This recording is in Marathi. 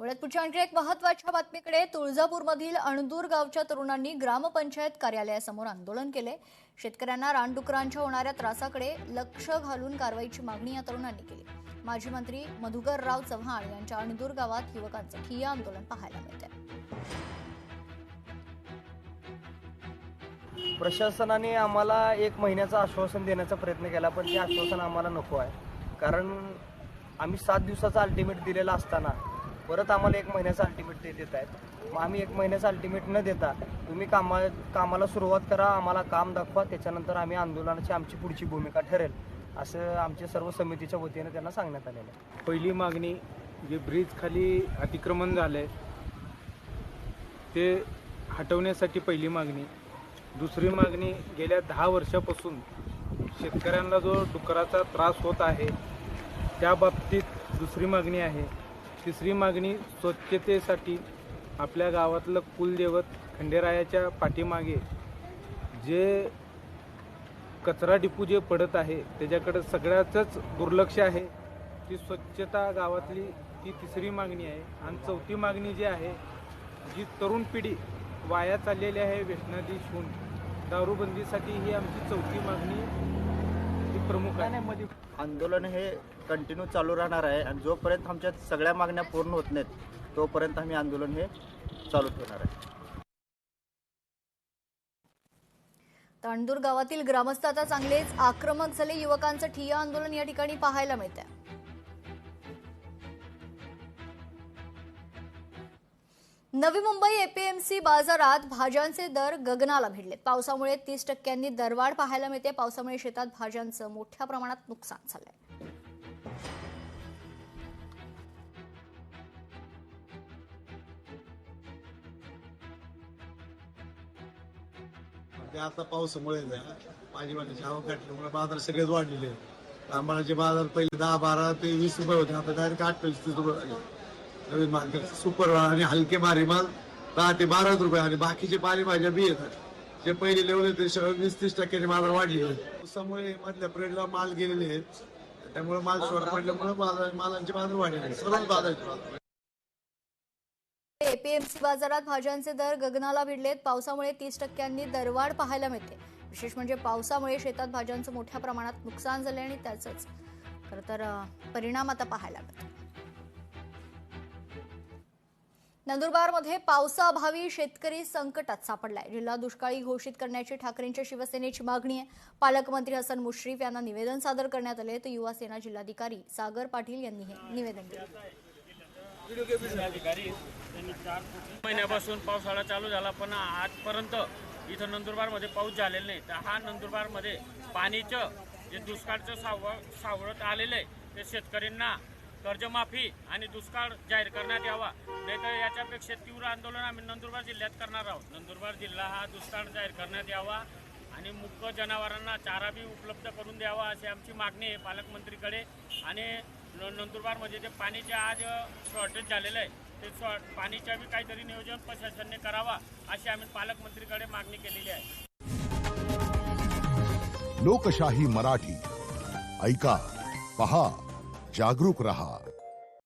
वळत पुढच्या आणखी एक महत्त्वाच्या बातमीकडे. तुळजापूरमधील अणदूर गावच्या तरुणांनी ग्रामपंचायत कार्यालयासमोर आंदोलन केले. शेतकऱ्यांना रानडुकरांच्या होणाऱ्या त्रासाकडे लक्ष घालून कारवाईची मागणी या तरुणांनी केली. माजी मंत्री मधुकरराव चव्हाण यांच्या अणदूर गावात युवकांचं ठिय्या आंदोलन पाहायला मिळते. प्रशासनाने आम्हाला 1 महिन्याचं आश्वासन देण्याचा प्रयत्न केला, पण ते आश्वासन आम्हाला नको आहे. कारण आम्ही 7 दिवसाचा अल्टिमेट दिलेला असताना परत आम्हाला 1 महिन्याचा अल्टिमेट ते देत आहेत. मग आम्ही 1 महिन्याचा अल्टिमेट न देता तुम्ही कामाला सुरुवात करा, आम्हाला काम दाखवा, त्याच्यानंतर आम्ही आंदोलनाची आमची पुढची भूमिका ठरेल असं आमच्या सर्व समितीच्या वतीने त्यांना सांगण्यात आलेलं आहे. पहिली मागणी जे ब्रिज खाली अतिक्रमण झालंय ते हटवण्यासाठी पहिली मागणी. दुसरी मागणी गेल्या 10 वर्षापासून शेतकऱ्यांना जो डुकराचा त्रास होत आहे त्या बाबतीत दुसरी मागणी आहे. तिसरी मागणी स्वच्छतेसाठी आपल्या गावातलं कुलदैवत खंडेरायाच्या पाठीमागे जे कचरा डिपू जे पडत आहे त्याच्याकडे सगळ्याचंच दुर्लक्ष आहे. ती स्वच्छता गावातली ती तिसरी मागणी आहे. आणि चौथी मागणी जी आहे, जी तरुण पिढी वाया चाललेली आहे व्यसनाधीन होऊन, दारूबंदीसाठी ही आमची चौथी मागणी ही प्रमुख आहे. आंदोलन हे कंटिन्यू चालू राहणार आहे आणि जोपर्यंत आमच्या सगळ्या मागण्या पूर्ण होत नाहीत तोपर्यंत आम्ही आंदोलन हे चालू ठेवणार आहे. अणदूर गावातील ग्रामस्थ आता चांगलेच आक्रमक झाले. युवकांचं ठिय्या आंदोलन या ठिकाणी पाहायला मिळतंय. नवी मुंबई एपीएमसी बाजारात भाज्यांचे दर गगनाला भिडले. पावसामुळे 30% दरवाढ पाहायला मिळते. पावसामुळे शेतात भाज्यांचं मोठ्या प्रमाणात नुकसान झालंय. आता पावसामुळे भाजीपाल्याची आवक घटल्यामुळे बाजार सगळेच वाढलेले. आंबाचे बाजार पहिले 10, 12 ते 20 रुपये होते, आता डायरेक्ट 28-30 रुपये झाले. नवीन मार्केट सुपर आणि हलके मारी माल 10 ते 12 रुपये आणि बाकीचे पालेभाज्या बी येतात जे पहिले लेवल ते 20-30% बाजार वाढले. पावसामुळे मधल्या पिरियडला माल गेलेले आहेत, त्यामुळे माल शॉर्ट पडल्यामुळे मालांचे बाजार वाढले. सर्वच बाजाराचे एपीएमसी बाजारात भाज्यांचे दर गगनाला भिडलेत. पावसामुळे 30% दरवाढ पाहायला मिळते. विशेष म्हणजे पावसामुळे शेतात भाज्यांचं मोठ्या प्रमाणात नुकसान झाले आणि त्याचाच खरं तर परिणाम आता पाहायला मिळतो. नंदुरबारमध्ये पावसाअभावी शेतकरी संकटात सापडलाय. जिल्हा दुष्काळी घोषित करण्याची ठाकरेंच्या शिवसेनेची मागणी आहे. पालकमंत्री हसन मुश्रीफ यांना निवेदन सादर करण्यात आले, तर युवा सेना जिल्हाधिकारी सागर पाटील यांनी हे निवेदन दिलं. महिन्यापासून पावसाळा चालू झाला, पण आजपर्यंत इथं नंदुरबारमध्ये पाऊस झालेला नाही. तर हा नंदुरबारमध्ये पाणीचं जे दुष्काळचं सावळत आलेलं आहे ते शेतकऱ्यांना कर्जमाफी आणि दुष्काळ जाहीर करण्यात यावा. नाही तर याच्यापेक्षा तीव्र आंदोलन आम्ही नंदुरबार जिल्ह्यात करणार आहोत. नंदुरबार जिल्हा हा दुष्काळ जाहीर करण्यात यावा आणि मुक्क जनावरांना चारा बी उपलब्ध करून द्यावा अशी आमची मागणी आहे पालकमंत्रीकडे. आणि नंदुरबारमध्ये जे पाणीचे आज शॉर्टेज झालेलं आहे ते पाणीच्या बी काहीतरी नियोजन प्रशासनाने करावा अशी आम्ही पालकमंत्रीकडे मागणी केलेली आहे. लोकशाही मराठी ऐका, पहा, जागरूक रहा.